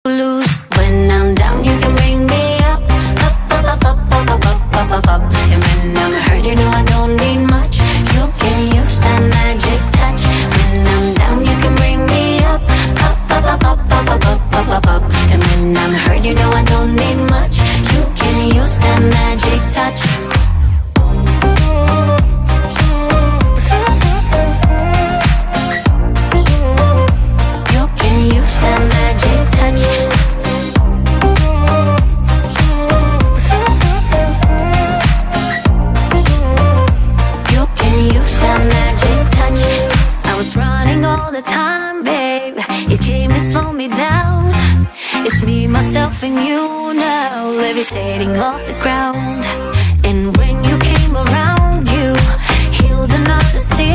lose. When I'm down, you can bring me up, up, up, up, up, up, up, up, up, up, up. And when I'm hurt, you know I don't need much. You can use that magic touch. When I'm down, you can bring me up, up, up, up, up, up, up, up, up, up, up. And when I'm hurt, you know I don't need much. You can use that magic touch. All the time, babe, you came to slow me down. It's me, myself, and you now, levitating off the ground. And when you came around, you healed another sting.